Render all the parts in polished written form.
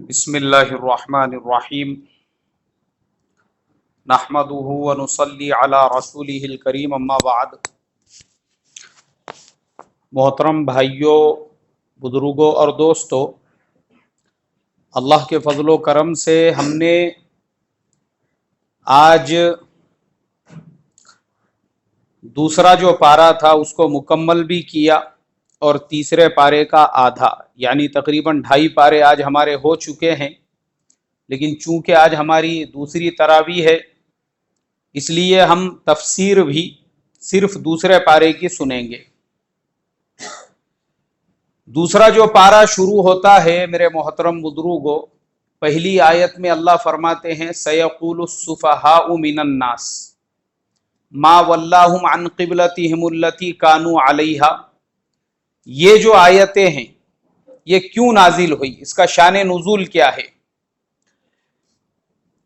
بسم اللہ الرحمن الرحیم نحمدہ ونصلی علی رسولہ الکریم اما بعد۔ محترم بھائیوں، بزرگوں اور دوستوں، اللہ کے فضل و کرم سے ہم نے آج دوسرا جو پارہ تھا اس کو مکمل بھی کیا اور تیسرے پارے کا آدھا یعنی تقریباً 2.5 پارے آج ہمارے ہو چکے ہیں، لیکن چونکہ آج ہماری دوسری تراویح ہے اس لیے ہم تفسیر بھی صرف دوسرے پارے کی سنیں گے۔ دوسرا جو پارہ شروع ہوتا ہے میرے محترم بزرگوں، پہلی آیت میں اللہ فرماتے ہیں سَيَقُولُ السُّفَهَاءُ مِنَ النَّاسِ مَا وَلَّاهُمْ عَنْ قِبْلَتِهِمُ الَّتِي كَانُوا عَلَيْهَا۔ یہ جو آیتیں ہیں یہ کیوں نازل ہوئی، اس کا شان نزول کیا ہے؟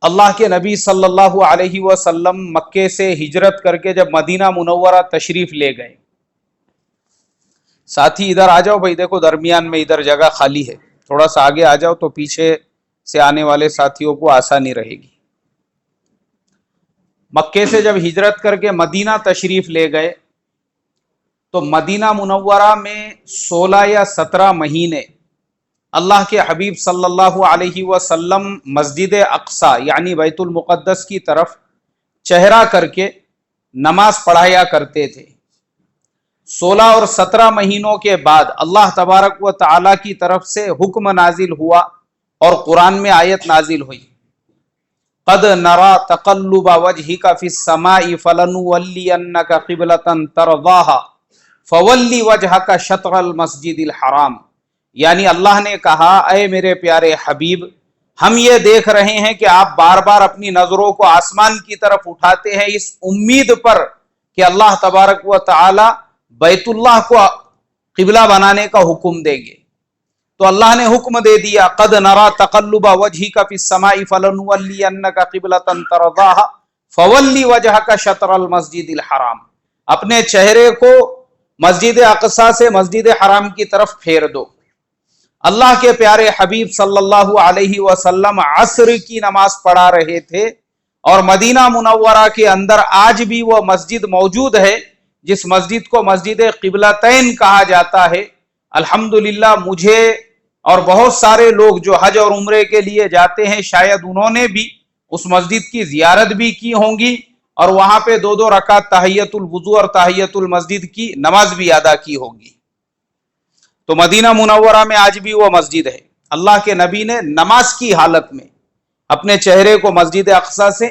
اللہ کے نبی صلی اللہ علیہ وسلم مکے سے ہجرت کر کے جب مدینہ منورہ تشریف لے گئے، ساتھی ادھر آ جاؤ بھائی، دیکھو درمیان میں ادھر جگہ خالی ہے، تھوڑا سا آگے آ جاؤ تو پیچھے سے آنے والے ساتھیوں کو آسانی رہے گی۔ مکے سے جب ہجرت کر کے مدینہ تشریف لے گئے تو مدینہ منورہ میں 16 یا 17 مہینے اللہ کے حبیب صلی اللہ علیہ وسلم مسجد اقصی یعنی بیت المقدس کی طرف چہرہ کر کے نماز پڑھایا کرتے تھے۔ 16 اور 17 مہینوں کے بعد اللہ تبارک و تعالی کی طرف سے حکم نازل ہوا اور قرآن میں آیت نازل ہوئی قد نرى تقلب وجهك في السماء فلنولينك قبلة ترضاها فولی وجهك شطر المسجد الحرام، یعنی اللہ نے کہا اے میرے پیارے حبیب، ہم یہ دیکھ رہے ہیں کہ آپ بار بار اپنی نظروں کو آسمان کی طرف اٹھاتے ہیں اس امید پر کہ اللہ تبارک و تعالی بیت اللہ کو قبلہ بنانے کا حکم دیں گے۔ تو اللہ نے حکم دے دیا قد نرى تقلب وجهك في السماء فلنولينك قبلة ترضاها فولی وجهك شطر المسجد الحرام، اپنے چہرے کو مسجد اقصی سے مسجد حرام کی طرف پھیر دو۔ اللہ کے پیارے حبیب صلی اللہ علیہ وسلم عصر کی نماز پڑھا رہے تھے اور مدینہ منورہ کے اندر آج بھی وہ مسجد موجود ہے جس مسجد کو مسجد قبلتین کہا جاتا ہے۔ الحمدللہ مجھے اور بہت سارے لوگ جو حج اور عمرے کے لیے جاتے ہیں شاید انہوں نے بھی اس مسجد کی زیارت بھی کی ہوں گی اور وہاں پہ 2 رکعت تحیۃ الوضو اور تحیۃ المسجد کی نماز بھی ادا کی ہوگی۔ تو مدینہ منورہ میں آج بھی وہ مسجد ہے۔ اللہ کے نبی نے نماز کی حالت میں اپنے چہرے کو مسجد اقصی سے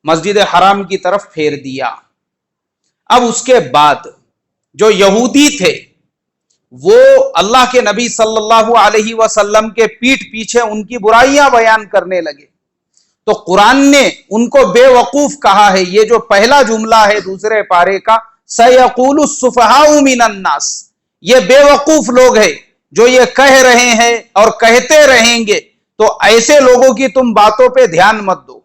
مسجد حرام کی طرف پھیر دیا۔ اب اس کے بعد جو یہودی تھے وہ اللہ کے نبی صلی اللہ علیہ وسلم کے پیٹھ پیچھے ان کی برائیاں بیان کرنے لگے، تو قرآن نے ان کو بے وقوف کہا ہے۔ یہ جو پہلا جملہ ہے دوسرے پارے کا سَيَقُولُ السُّفَهَاءُ مِنَ النَّاسِ، یہ بے وقوف لوگ ہیں جو یہ کہہ رہے ہیں اور کہتے رہیں گے، تو ایسے لوگوں کی تم باتوں پہ دھیان مت دو۔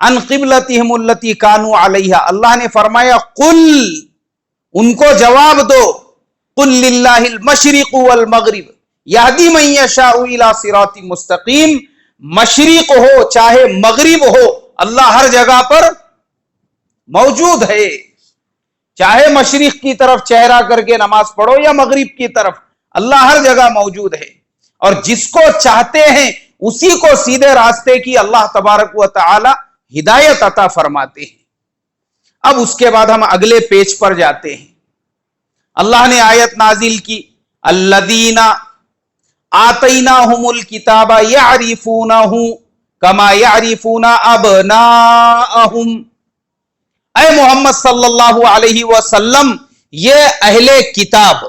عن قبلتہم التی کانوا علیہا، اللہ نے فرمایا قل، ان کو جواب دو، قل للہ المشرق والمغرب یہدی من یشاء الی صراط مستقیم، مشرق ہو چاہے مغرب ہو اللہ ہر جگہ پر موجود ہے۔ چاہے مشرق کی طرف چہرہ کر کے نماز پڑھو یا مغرب کی طرف، اللہ ہر جگہ موجود ہے اور جس کو چاہتے ہیں اسی کو سیدھے راستے کی اللہ تبارک و تعالی ہدایت عطا فرماتے ہیں۔ اب اس کے بعد ہم اگلے پیج پر جاتے ہیں۔ اللہ نے آیت نازل کی الذین آتیناہم الکتاب یعرفونہ کما یعرفون ابناءہم، اے محمد صلی اللہ علیہ وسلم یہ اہل کتاب،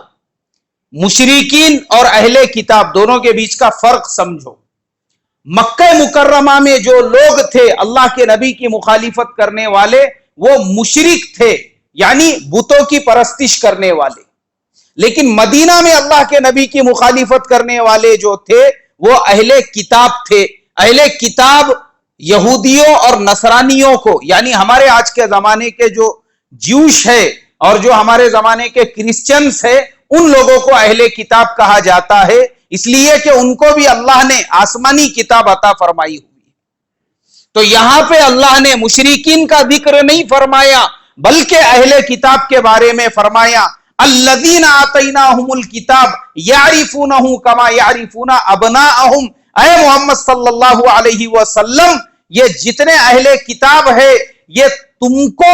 مشرکین اور اہل کتاب دونوں کے بیچ کا فرق سمجھو۔ مکہ مکرمہ میں جو لوگ تھے اللہ کے نبی کی مخالفت کرنے والے وہ مشرک تھے، یعنی بتوں کی پرستش کرنے والے، لیکن مدینہ میں اللہ کے نبی کی مخالفت کرنے والے جو تھے وہ اہل کتاب تھے۔ اہل کتاب یہودیوں اور نصرانیوں کو، یعنی ہمارے آج کے زمانے کے جو جیوش ہے اور جو ہمارے زمانے کے کرسچنز ہے ان لوگوں کو اہل کتاب کہا جاتا ہے۔ اس لیے کہ ان کو بھی اللہ نے آسمانی کتاب عطا فرمائی ہوئی. تو یہاں پہ اللہ نے مشرکین کا ذکر نہیں فرمایا بلکہ اہل کتاب کے بارے میں فرمایا الذین آتیناہم الکتاب یعرفونہ کما یعرفون ابناءہم. اے محمد صلی اللہ علیہ وسلم یہ جتنے اہل کتاب ہے یہ تم کو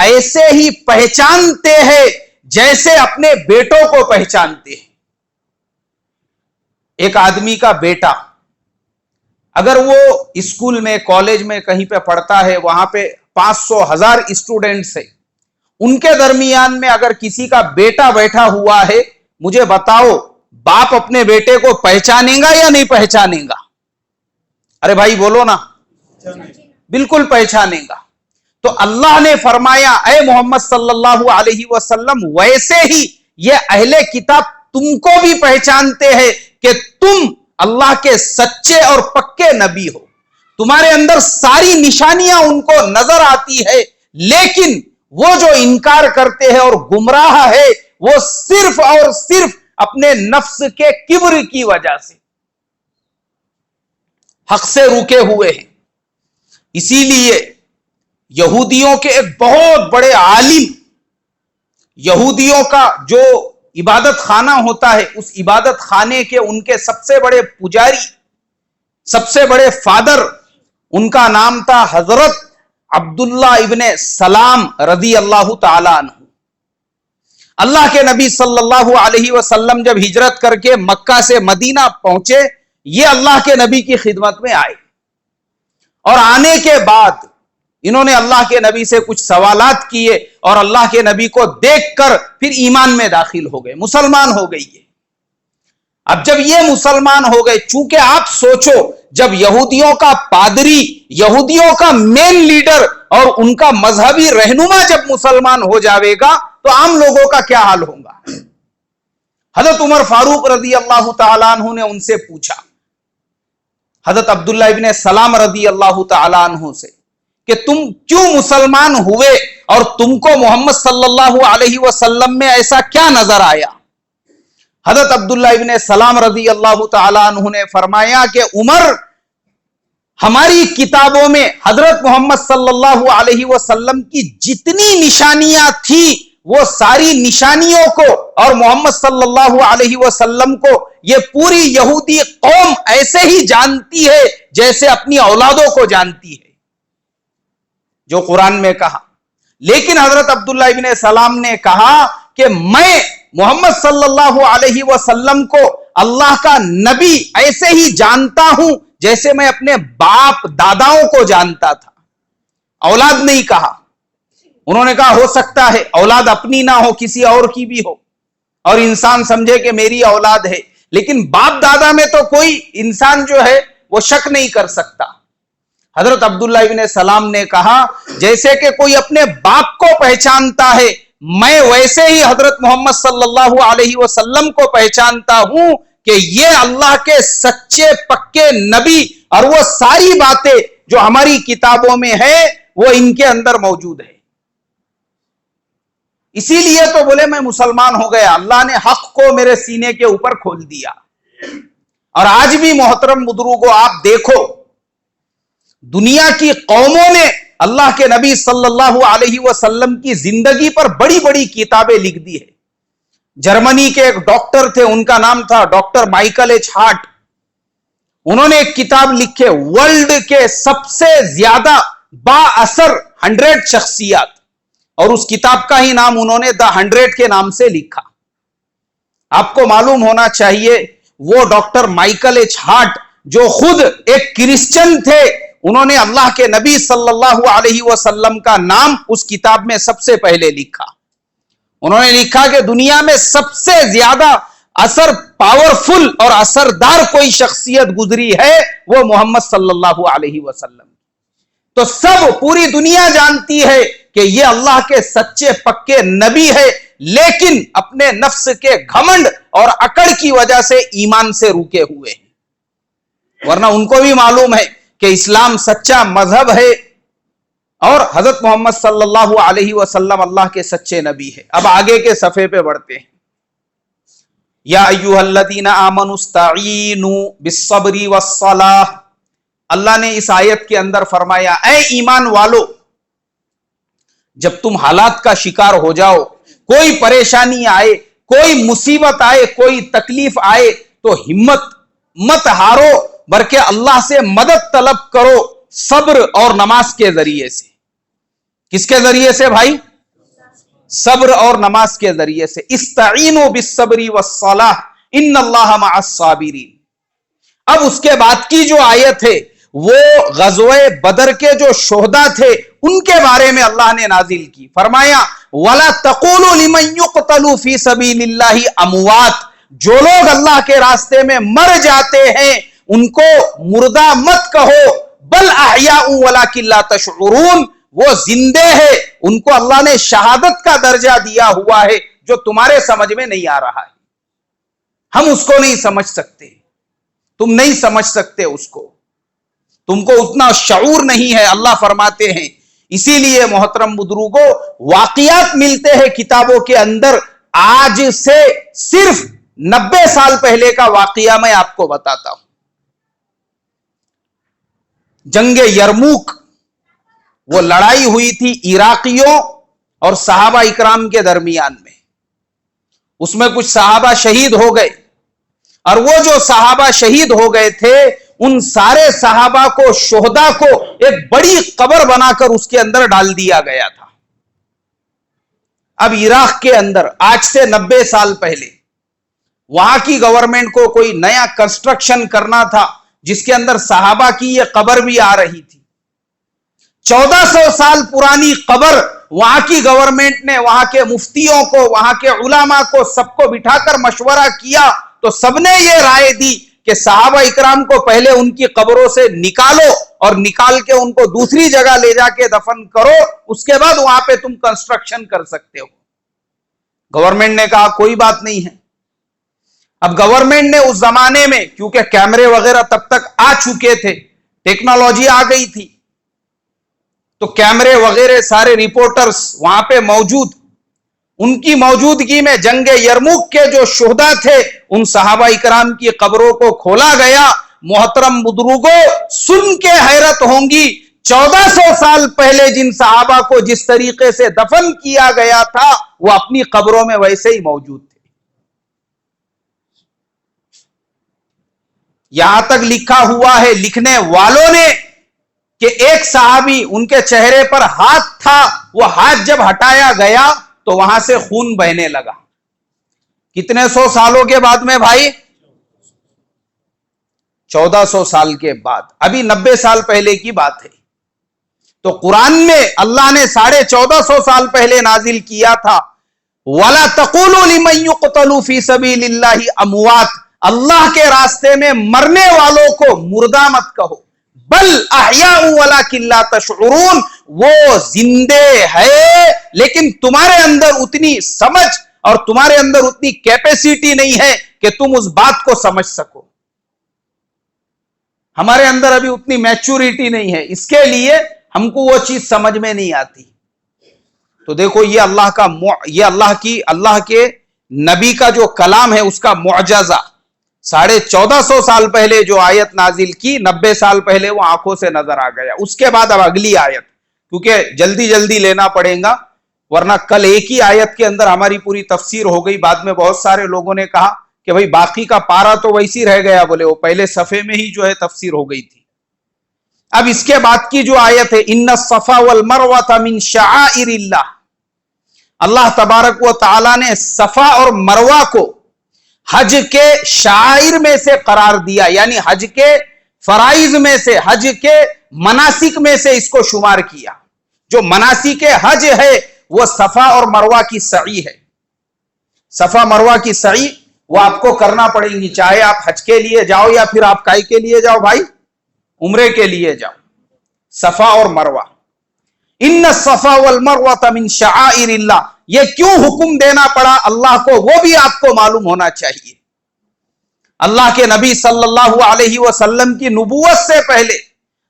ایسے ہی پہچانتے ہیں جیسے اپنے بیٹوں کو پہچانتے ہیں. ایک آدمی کا بیٹا اگر وہ اسکول میں کالج میں کہیں پہ پڑھتا ہے وہاں پہ 500,000 اسٹوڈنٹس ہیں, ان کے درمیان میں اگر کسی کا بیٹا بیٹھا ہوا ہے مجھے بتاؤ باپ اپنے بیٹے کو پہچانے گا یا نہیں پہچانے گا؟ ارے بھائی بولو نا. بالکل پہچانے گا. تو اللہ نے فرمایا اے محمد صلی اللہ علیہ وسلم ویسے ہی یہ اہل کتاب تم کو بھی پہچانتے ہیں کہ تم اللہ کے سچے اور پکے نبی ہو. تمہارے اندر ساری نشانیاں ان کو نظر آتی ہے, لیکن وہ جو انکار کرتے ہیں اور گمراہ ہے وہ صرف اور صرف اپنے نفس کے کبر کی وجہ سے حق سے روکے ہوئے ہیں. اسی لیے یہودیوں کے ایک بہت بڑے عالم, یہودیوں کا جو عبادت خانہ ہوتا ہے اس عبادت خانے کے ان کے سب سے بڑے پجاری, سب سے بڑے فادر, ان کا نام تھا حضرت عبداللہ ابن سلام رضی اللہ تعالی عنہ. اللہ کے نبی صلی اللہ علیہ وسلم جب ہجرت کر کے مکہ سے مدینہ پہنچے یہ اللہ کے نبی کی خدمت میں آئے اور آنے کے بعد انہوں نے اللہ کے نبی سے کچھ سوالات کیے اور اللہ کے نبی کو دیکھ کر پھر ایمان میں داخل ہو گئے, مسلمان ہو گئی. اب جب یہ مسلمان ہو گئے, چونکہ آپ سوچو جب یہودیوں کا پادری, یہودیوں کا مین لیڈر اور ان کا مذہبی رہنما جب مسلمان ہو جاوے گا تو عام لوگوں کا کیا حال ہوگا. حضرت عمر فاروق رضی اللہ تعالیٰ عنہ نے ان سے پوچھا, حضرت عبداللہ ابن سلام رضی اللہ تعالیٰ عنہ سے, کہ تم کیوں مسلمان ہوئے اور تم کو محمد صلی اللہ علیہ وسلم میں ایسا کیا نظر آیا؟ حضرت عبداللہ ابن سلام رضی اللہ تعالیٰ عنہ نے فرمایا کہ عمر, ہماری کتابوں میں حضرت محمد صلی اللہ علیہ وسلم کی جتنی نشانیاں تھی وہ ساری نشانیوں کو اور محمد صلی اللہ علیہ وسلم کو یہ پوری یہودی قوم ایسے ہی جانتی ہے جیسے اپنی اولادوں کو جانتی ہے, جو قرآن میں کہا. لیکن حضرت عبداللہ ابن سلام نے کہا کہ میں محمد صلی اللہ علیہ وسلم کو اللہ کا نبی ایسے ہی جانتا ہوں جیسے میں اپنے باپ داداؤں کو جانتا تھا. اولاد نہیں کہا. انہوں نے کہا ہو سکتا ہے اولاد اپنی نہ ہو کسی اور کی بھی ہو اور انسان سمجھے کہ میری اولاد ہے, لیکن باپ دادا میں تو کوئی انسان جو ہے وہ شک نہیں کر سکتا. حضرت عبداللہ ابن سلام نے کہا جیسے کہ کوئی اپنے باپ کو پہچانتا ہے میں ویسے ہی حضرت محمد صلی اللہ علیہ وسلم کو پہچانتا ہوں کہ یہ اللہ کے سچے پکے نبی اور وہ ساری باتیں جو ہماری کتابوں میں ہے وہ ان کے اندر موجود ہے. اسی لیے تو بولے میں مسلمان ہو گیا, اللہ نے حق کو میرے سینے کے اوپر کھول دیا. اور آج بھی محترم بزرگوں آپ دیکھو دنیا کی قوموں نے اللہ کے نبی صلی اللہ علیہ وسلم کی زندگی پر بڑی بڑی کتابیں لکھ دی ہے. جرمنی کے ایک ڈاکٹر تھے, ان کا نام تھا ڈاکٹر مائیکل ایچ ہارٹ. انہوں نے ایک کتاب لکھے ورلڈ کے سب سے زیادہ با اثر 100 شخصیات, اور اس کتاب کا ہی نام انہوں نے دا 100 کے نام سے لکھا. آپ کو معلوم ہونا چاہیے وہ ڈاکٹر مائیکل ایچ ہارٹ جو خود ایک کرسچن تھے, انہوں نے اللہ کے نبی صلی اللہ علیہ وسلم کا نام اس کتاب میں سب سے پہلے لکھا. انہوں نے لکھا کہ دنیا میں سب سے زیادہ اثر پاورفل اور اثردار کوئی شخصیت گزری ہے وہ محمد صلی اللہ علیہ وسلم. تو سب پوری دنیا جانتی ہے کہ یہ اللہ کے سچے پکے نبی ہے, لیکن اپنے نفس کے گھمنڈ اور اکڑ کی وجہ سے ایمان سے روکے ہوئے ہیں. ورنہ ان کو بھی معلوم ہے کہ اسلام سچا مذہب ہے اور حضرت محمد صلی اللہ علیہ وسلم اللہ کے سچے نبی ہے. اب آگے کے صفحے پہ بڑھتے ہیں. یا ایھا الذین آمنوا استعینوا بالصبر والصلاۃ، اللہ نے اس آیت کے اندر فرمایا اے ایمان والو، جب تم حالات کا شکار ہو جاؤ، کوئی پریشانی آئے، کوئی مصیبت آئے، کوئی تکلیف آئے، تو ہمت مت ہارو، بلکہ اللہ سے مدد طلب کرو صبر اور نماز کے ذریعے سے۔ کس کے ذریعے سے بھائی؟ صبر اور نماز کے ذریعے سے۔ استعینوا بالصبر والصلاۃ ان اللہ مع الصابرین۔ اب اس کے بعد کی جو آیت ہے وہ غزوہ بدر کے جو شہداء تھے ان کے بارے میں اللہ نے نازل کی، فرمایا وَلَا تَقُولُوا لِمَنْ يُقْتَلُوا فِي سَبِيلِ اللَّهِ اموات، جو لوگ اللہ کے راستے میں مر جاتے ہیں ان کو مردہ مت کہو، بل احیاء ولکن لا تشعرون، وہ زندے ہیں، ان کو اللہ نے شہادت کا درجہ دیا ہوا ہے جو تمہارے سمجھ میں نہیں آ رہا ہے، ہم اس کو نہیں سمجھ سکتے، تم نہیں سمجھ سکتے اس کو، تم کو اتنا شعور نہیں ہے۔ اللہ فرماتے ہیں، اسی لیے محترم بزرگوں واقعات ملتے ہیں کتابوں کے اندر۔ آج سے صرف 90 سال پہلے کا واقعہ میں آپ کو بتاتا ہوں۔ جنگ یرموک، وہ لڑائی ہوئی تھی عراقیوں اور صحابہ اکرام کے درمیان میں، اس میں کچھ صحابہ شہید ہو گئے، اور وہ جو صحابہ شہید ہو گئے تھے ان سارے صحابہ کو، شہداء کو ایک بڑی قبر بنا کر اس کے اندر ڈال دیا گیا تھا۔ اب عراق کے اندر آج سے 90 سال پہلے وہاں کی گورنمنٹ کو کوئی نیا کنسٹرکشن کرنا تھا جس کے اندر صحابہ کی یہ قبر بھی آ رہی تھی۔ 1400 سال پرانی قبر وہاں کی گورنمنٹ نے وہاں کے مفتیوں کو، وہاں کے علماء کو، سب کو بٹھا کر مشورہ کیا تو سب نے یہ رائے دی کہ صحابہ اکرام کو پہلے ان کی قبروں سے نکالو اور نکال کے ان کو دوسری جگہ لے جا کے دفن کرو، اس کے بعد وہاں پہ تم کنسٹرکشن کر سکتے ہو۔ گورنمنٹ نے کہا کوئی بات نہیں ہے۔ اب گورنمنٹ نے اس زمانے میں، کیونکہ کیمرے وغیرہ تب تک آ چکے تھے، ٹیکنالوجی آ گئی تھی، تو کیمرے وغیرہ سارے رپورٹرز وہاں پہ موجود، ان کی موجودگی میں جنگ یرموک کے جو شہداء تھے ان صحابہ اکرام کی قبروں کو کھولا گیا۔ محترم بزرگوں سن کے حیرت ہوں گی، 1400 سال پہلے جن صحابہ کو جس طریقے سے دفن کیا گیا تھا وہ اپنی قبروں میں ویسے ہی موجود تھے۔ یہاں تک لکھا ہوا ہے لکھنے والوں نے کہ ایک صحابی، ان کے چہرے پر ہاتھ تھا، وہ ہاتھ جب ہٹایا گیا تو وہاں سے خون بہنے لگا۔ کتنے سو سالوں کے بعد میں بھائی؟ 1400 سال کے بعد، ابھی 90 سال پہلے کی بات ہے۔ تو قرآن میں اللہ نے 1450 سال پہلے نازل کیا تھا وَلَا تَقُولُوا لِمَنْ يُقْتَلُوا فِي سَبِيلِ اللَّهِ اموات، اللہ کے راستے میں مرنے والوں کو مردہ مت کہو، بل احیاء ولکن لا تشعرون، وہ زندے ہے لیکن تمہارے اندر اتنی سمجھ اور تمہارے اندر اتنی کیپیسٹی نہیں ہے کہ تم اس بات کو سمجھ سکو۔ ہمارے اندر ابھی اتنی میچورٹی نہیں ہے، اس کے لیے ہم کو وہ چیز سمجھ میں نہیں آتی۔ تو دیکھو یہ اللہ کے نبی کا جو کلام ہے اس کا معجزہ، 1450 سال پہلے جو آیت نازل کی، 90 سال پہلے وہ آنکھوں سے نظر آ گیا۔ اس کے بعد اب اگلی آیت، کیونکہ جلدی جلدی لینا پڑے گا ورنہ کل ایک ہی آیت کے اندر ہماری پوری تفسیر ہو گئی۔ بعد میں بہت سارے لوگوں نے کہا کہ بھئی باقی کا پارا تو ویسی رہ گیا، بولے وہ پہلے صفحے میں ہی جو ہے تفسیر ہو گئی تھی۔ اب اس کے بعد کی جو آیت ہے ان الصفا والمروہ من شعائر اللہ، اللہ تبارک و تعالی نے صفا اور مروہ کو حج کے شعائر میں سے قرار دیا، یعنی حج کے فرائض میں سے، حج کے مناسک میں سے اس کو شمار کیا۔ جو مناسک حج ہے وہ صفا اور مروہ کی سعی ہے۔ صفا مروہ کی سعی وہ آپ کو کرنا پڑے گی، چاہے آپ حج کے لیے جاؤ یا پھر آپ کائی کے لیے جاؤ بھائی، عمرے کے لیے جاؤ۔ صفا اور مروہ، ان الصفا والمروہ من شعائر اللہ، یہ کیوں حکم دینا پڑا اللہ کو وہ بھی آپ کو معلوم ہونا چاہیے۔ اللہ کے نبی صلی اللہ علیہ وسلم کی نبوت سے پہلے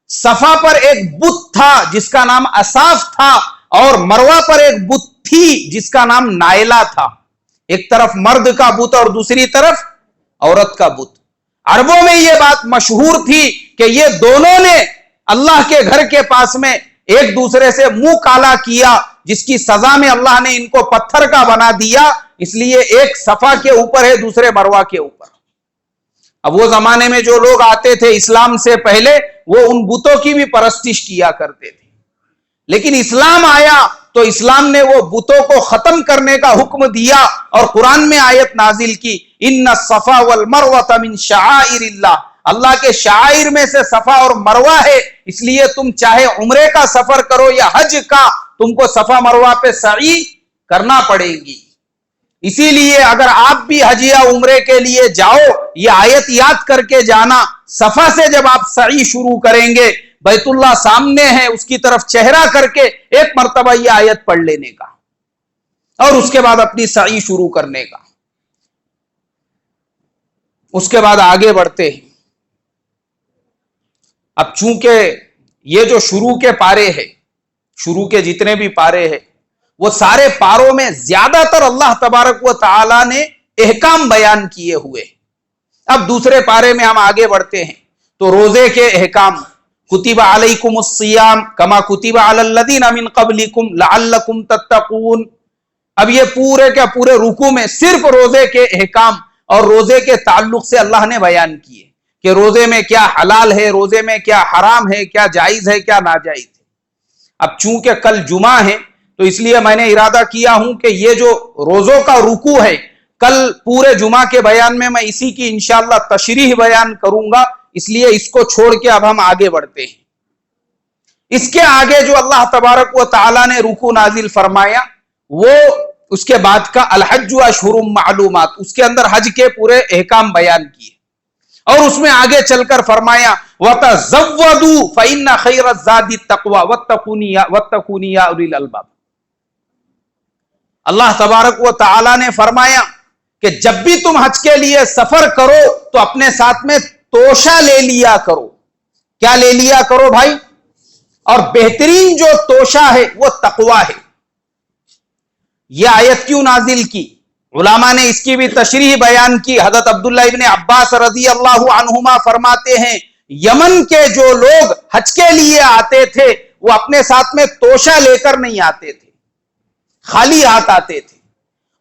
صفا پر ایک بت تھا جس کا نام اصاف تھا، اور مروہ پر ایک بت تھی جس کا نام نائلہ تھا۔ ایک طرف مرد کا بت اور دوسری طرف عورت کا بت. عربوں میں یہ بات مشہور تھی کہ یہ دونوں نے اللہ کے گھر کے پاس میں ایک دوسرے سے منہ کالا کیا، جس کی سزا میں اللہ نے ان کو پتھر کا بنا دیا، اس لیے ایک صفا کے اوپر ہے دوسرے مروہ کے اوپر. اب وہ زمانے میں جو لوگ آتے تھے اسلام سے پہلے وہ ان بتوں کی بھی پرستش کیا کرتے تھے، لیکن اسلام آیا تو اسلام نے وہ بتوں کو ختم کرنے کا حکم دیا اور قرآن میں آیت نازل کی، ان الصفا والمروہ من شعائر اللہ. اللہ کے شعائر میں سے صفا اور مروہ ہے، اس لیے تم چاہے عمرے کا سفر کرو یا حج کا، تم کو صفا مروہ پہ سعی کرنا پڑے گی. اسی لیے اگر آپ بھی حج یا عمرے کے لیے جاؤ، یہ آیت یاد کر کے جانا، صفا سے جب آپ سعی شروع کریں گے، بیت اللہ سامنے ہے، اس کی طرف چہرہ کر کے ایک مرتبہ یہ آیت پڑھ لینے کا اور اس کے بعد اپنی سعی شروع کرنے کا. اس کے بعد آگے بڑھتے ہیں. اب چونکہ یہ جو شروع کے پارے ہیں، شروع کے جتنے بھی پارے ہیں، وہ سارے پاروں میں زیادہ تر اللہ تبارک و تعالی نے احکام بیان کیے ہوئے. اب دوسرے پارے میں ہم آگے بڑھتے ہیں تو روزے کے احکام، کتب علیکم الصیام کما کتب علی الذین من قبلکم لعلکم تتقون. اب یہ پورے کے پورے رکوع میں صرف روزے کے احکام اور روزے کے تعلق سے اللہ نے بیان کیے کہ روزے میں کیا حلال ہے، روزے میں کیا حرام ہے، کیا جائز ہے، کیا ناجائز ہے. اب چونکہ کل جمعہ ہے تو اس لیے میں نے ارادہ کیا ہوں کہ یہ جو روزوں کا رکوع ہے، کل پورے جمعہ کے بیان میں میں اسی کی انشاءاللہ تشریح بیان کروں گا، اس لیے اس کو چھوڑ کے اب ہم آگے بڑھتے ہیں. اس کے آگے جو اللہ تبارک و تعالی نے رکوع نازل فرمایا وہ اس کے بعد کا الحج اشہر معلومات، اس کے اندر حج کے پورے احکام بیان کیے اور اس میں آگے چل کر فرمایا وَتَزَوَّدُوا فَإِنَّ خَيْرَ الزَّادِ التَّقْوَى وَاتَّقُونِ يَا أُولِي الْأَلْبَابِ. اللہ تبارک و تعالی نے فرمایا کہ جب بھی تم حج کے لیے سفر کرو تو اپنے ساتھ میں توشہ لے لیا کرو. کیا لے لیا کرو بھائی؟ اور بہترین جو توشہ ہے وہ تقوی ہے. یہ آیت کیوں نازل کی؟ علماء نے اس کی بھی تشریح بیان کی. حضرت عبداللہ ابن عباس رضی اللہ عنہما فرماتے ہیں یمن کے جو لوگ حج کے لیے آتے تھے وہ اپنے ساتھ میں توشہ لے کر نہیں آتے تھے، خالی ہاتھ آتے تھے،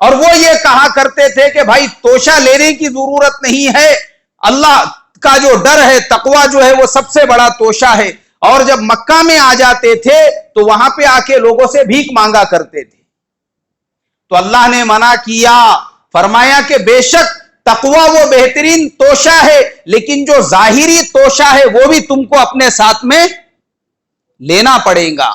اور وہ یہ کہا کرتے تھے کہ بھائی توشہ لینے کی ضرورت نہیں ہے، اللہ کا جو ڈر ہے، تقوی جو ہے وہ سب سے بڑا توشہ ہے. اور جب مکہ میں آ جاتے تھے تو وہاں پہ آ کے لوگوں سے بھیک مانگا کرتے تھے. تو اللہ نے منع کیا، فرمایا کہ بے شک تقوی وہ بہترین توشہ ہے، لیکن جو ظاہری توشہ ہے وہ بھی تم کو اپنے ساتھ میں لینا پڑے گا.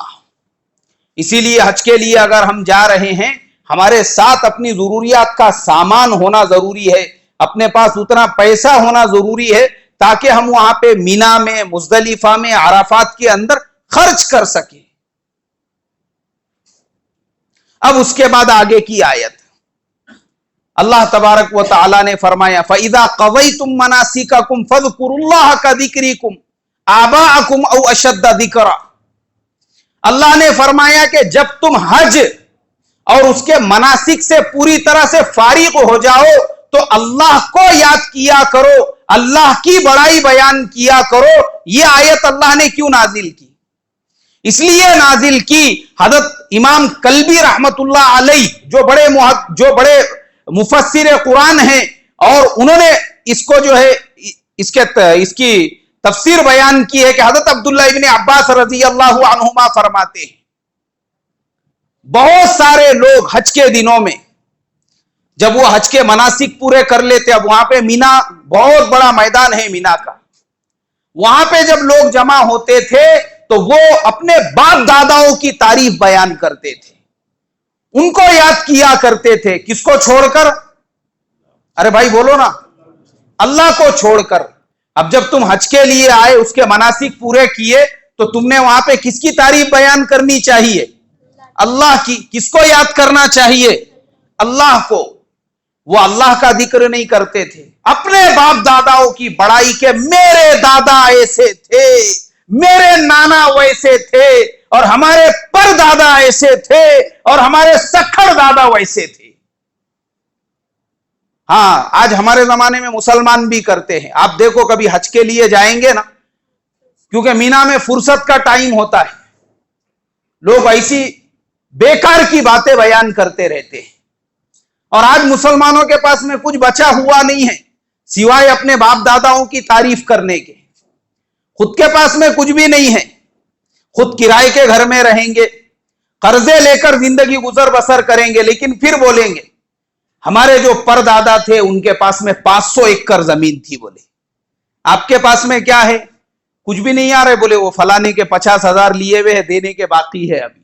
اسی لیے حج کے لیے اگر ہم جا رہے ہیں ہمارے ساتھ اپنی ضروریات کا سامان ہونا ضروری ہے، اپنے پاس اتنا پیسہ ہونا ضروری ہے تاکہ ہم وہاں پہ مینا میں، مزدلفہ میں، عرفات کے اندر خرچ کر سکیں. اب اس کے بعد آگے کی آیت اللہ تبارک و تعالی نے فرمایا فَإِذَا قَضَيْتُم مَّنَاسِكَكُمْ فَاذْكُرُوا اللَّهَ كَذِكْرِكُمْ آبَاءَكُمْ أَوْ أَشَدَّ ذِكْرًا. اللہ نے فرمایا کہ جب تم حج اور اس کے مناسک سے پوری طرح سے فارغ ہو جاؤ تو اللہ کو یاد کیا کرو، اللہ کی بڑائی بیان کیا کرو. یہ آیت اللہ نے کیوں نازل کی؟ اس لیے نازل کی حضرت امام کلبی رحمت اللہ علیہ جو بڑے مفسر قرآن ہیں، اور انہوں نے اس کو جو ہے اس کی تفسیر بیان کی ہے کہ حضرت عبداللہ ابن عباس رضی اللہ عنہما فرماتے ہیں بہت سارے لوگ حج کے دنوں میں جب وہ حج کے مناسک پورے کر لیتے، اب وہاں پہ مینا بہت بڑا میدان ہے مینا کا، وہاں پہ جب لوگ جمع ہوتے تھے تو وہ اپنے باپ داداؤں کی تعریف بیان کرتے تھے، ان کو یاد کیا کرتے تھے. کس کو چھوڑ کر؟ ارے بھائی بولو نا، اللہ کو چھوڑ کر. اب جب تم حج کے لیے آئے، اس کے مناسک پورے کیے، تو تم نے وہاں پہ کس کی تعریف بیان کرنی چاہیے؟ اللہ کی. کس کو یاد کرنا چاہیے؟ اللہ کو. وہ اللہ کا ذکر نہیں کرتے تھے، اپنے باپ داداؤں کی بڑائی کے میرے دادا ایسے تھے، میرے نانا ویسے تھے، اور ہمارے پر دادا ایسے تھے، اور ہمارے سکھڑ دادا ویسے تھے. ہاں آج ہمارے زمانے میں مسلمان بھی کرتے ہیں. آپ دیکھو کبھی حج کے لیے جائیں گے نا, کیونکہ مینا میں فرصت کا ٹائم ہوتا ہے, لوگ ایسی بیکار کی باتیں بیان کرتے رہتے ہیں. اور آج مسلمانوں کے پاس میں کچھ بچا ہوا نہیں ہے سوائے اپنے باپ داداؤں کی تعریف کرنے کے. خود کے پاس میں کچھ بھی نہیں ہے, خود کرائے کے گھر میں رہیں گے, قرضے لے کر زندگی گزر بسر کریں گے, لیکن پھر بولیں گے ہمارے جو پردادا تھے ان کے پاس میں 500 ایکڑ زمین تھی. بولے آپ کے پاس میں کیا ہے؟ کچھ بھی نہیں آ رہے. بولے وہ فلانے کے 50,000 لیے ہوئے ہیں, دینے کے باقی ہے ابھی.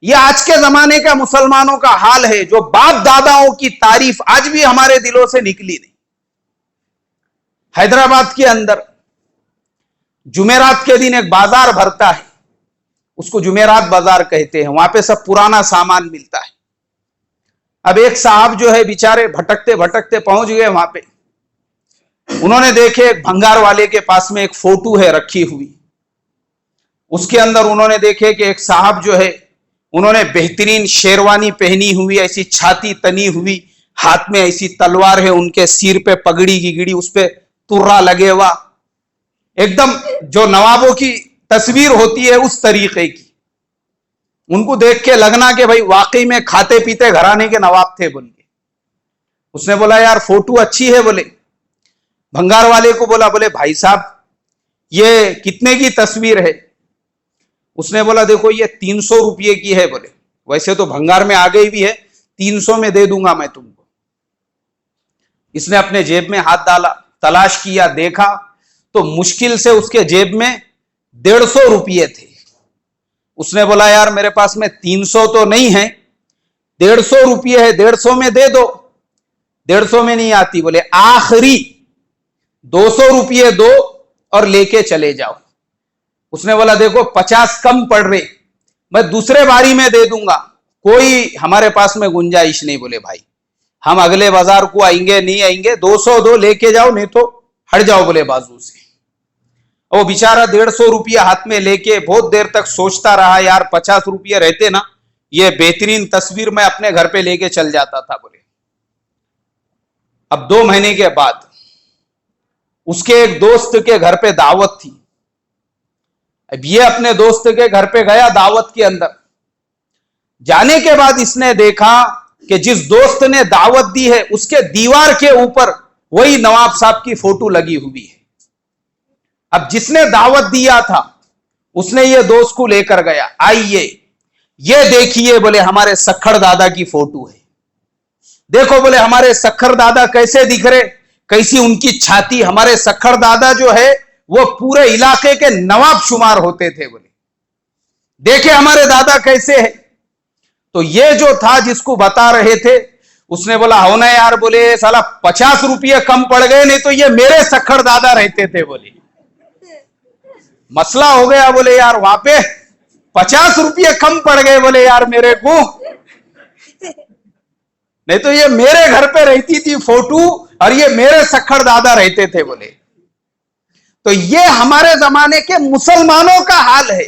یہ آج کے زمانے کا مسلمانوں کا حال ہے, جو باپ داداؤں کی تعریف آج بھی ہمارے دلوں سے نکلی نہیں. حیدرآباد کے اندر جمعرات کے دن ایک بازار بھرتا ہے, اس کو جمعرات بازار کہتے ہیں. وہاں پہ سب پرانا سامان ملتا ہے. اب ایک صاحب جو ہے بیچارے بھٹکتے بھٹکتے پہنچ گئے وہاں پہ. انہوں نے دیکھے ایک بھنگار والے کے پاس میں ایک فوٹو ہے رکھی ہوئی. اس کے اندر انہوں نے دیکھے کہ ایک صاحب جو ہے انہوں نے بہترین شیروانی پہنی ہوئی, ایسی چھاتی تنی ہوئی, ہاتھ میں ایسی تلوار ہے, ان کے سر پہ پگڑی کی گڑی, اس پہ ترا لگے ہوا, ایک دم جو نوابوں کی تصویر ہوتی ہے اس طریقے کی. ان کو دیکھ کے لگنا کہ بھائی واقعی میں کھاتے پیتے گھرانے کے نواب تھے بول کے. اس نے بولا یار فوٹو اچھی ہے. بولے بھنگار والے کو بولا, بولے بھائی صاحب یہ کتنے کی تصویر ہے؟ اس نے بولا دیکھو یہ 300 روپئے کی ہے. بولے ویسے تو بھنگار میں آ گئی بھی ہے, 300 میں دے دوں گا میں تم کو. اس نے اپنے جیب میں ہاتھ ڈالا, تلاش کیا, دیکھا تو مشکل سے اس کے جیب میں 150 روپئے تھے. اس نے بولا یار میرے پاس میں 300 تو نہیں ہے, 150 روپئے ہے, 150 میں دے دو. 150 میں نہیں آتی. بولے آخری 200 روپئے دو اور لے کے چلے جاؤ. اس نے بولا دیکھو 50 کم پڑ رہے, میں دوسرے باری میں دے دوں گا, کوئی ہمارے پاس میں گنجائش نہیں. بولے بھائی ہم اگلے بازار کو آئیں گے, نہیں آئیں گے, 200 دو لے کے جاؤ, نہیں تو ہٹ جاؤ. بولے بازو سے. وہ بیچارہ 150 روپیہ ہاتھ میں لے کے بہت دیر تک سوچتا رہا, یار 50 روپیہ رہتے نا یہ بہترین تصویر میں اپنے گھر پہ لے کے چل جاتا تھا. بولے اب 2 مہینے کے بعد اس کے ایک دوست کے گھر پہ دعوت تھی. اب یہ اپنے دوست کے گھر پہ گیا, دعوت کے اندر جانے کے بعد اس نے دیکھا کہ جس دوست نے دعوت دی ہے اس کے دیوار کے اوپر وہی نواب صاحب کی فوٹو لگی ہوئی ہے. اب جس نے دعوت دیا تھا اس نے یہ دوست کو لے کر گیا, آئیے یہ دیکھیے بولے ہمارے سکھڑ دادا کی فوٹو ہے. دیکھو بولے ہمارے سکھڑ دادا کیسے دکھ رہے, کیسی ان کی چھاتی. ہمارے سکھڑ دادا جو ہے وہ پورے علاقے کے نواب شمار ہوتے تھے. بولے دیکھے ہمارے دادا کیسے ہے. تو یہ جو تھا جس کو بتا رہے تھے اس نے بولا ہونا یار, بولے سالا 50 روپیہ کم پڑ گئے, نہیں تو یہ میرے سکھڑ دادا رہتے تھے. بولے مسئلہ ہو گیا. بولے یار وہاں پہ 50 روپیہ کم پڑ گئے. بولے یار میرے کو, نہیں تو یہ میرے گھر پہ رہتی تھی فوٹو اور یہ میرے سکھڑ دادا رہتے تھے. بولے تو یہ ہمارے زمانے کے مسلمانوں کا حال ہے.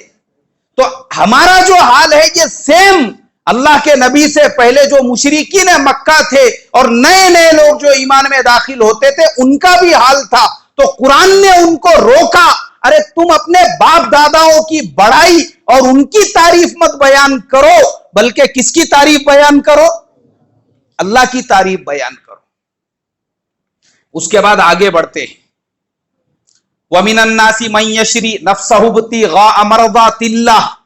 تو ہمارا جو حال ہے یہ سیم اللہ کے نبی سے پہلے جو مشرکین مکہ تھے اور نئے نئے لوگ جو ایمان میں داخل ہوتے تھے ان کا بھی حال تھا. تو قرآن نے ان کو روکا, ارے تم اپنے باپ داداؤں کی بڑائی اور ان کی تعریف مت بیان کرو, بلکہ کس کی تعریف بیان کرو؟ اللہ کی تعریف بیان کرو. اس کے بعد آگے بڑھتے ہیں. وَمِنَ النَّاسِ مَن يَشْرِي نَفْسَهُ ابْتِغَاءَ مَرْضَاتِ اللَّهِ,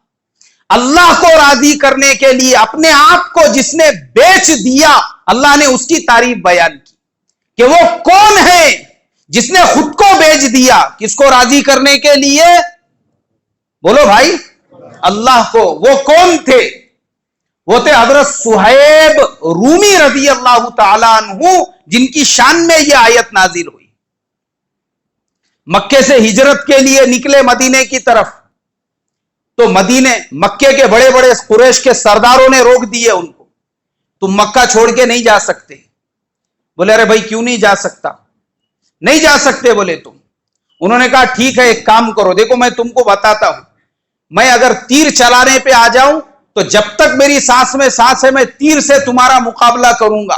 اللہ کو راضی کرنے کے لیے اپنے آپ کو جس نے بیچ دیا, اللہ نے اس کی تعریف بیان کی کہ وہ کون ہے جس نے خود کو بیچ دیا. کس کو راضی کرنے کے لیے؟ بولو بھائی, اللہ کو. وہ کون تھے؟ وہ تھے حضرت صہیب رومی رضی اللہ تعالیٰ عنہ, جن کی شان میں یہ آیت نازل ہوئی. مکے سے ہجرت کے لیے نکلے مدینے کی طرف, تو مکے کے بڑے بڑے قریش کے سرداروں نے روک دیے ان کو, تم مکہ چھوڑ کے نہیں جا سکتے. بولے ارے بھائی کیوں نہیں جا سکتا؟ نہیں جا سکتے. بولے تم. انہوں نے کہا ٹھیک ہے ایک کام کرو, دیکھو میں تم کو بتاتا ہوں, میں اگر تیر چلانے پہ آ جاؤں تو جب تک میری سانس میں سانس ہے میں تیر سے تمہارا مقابلہ کروں گا.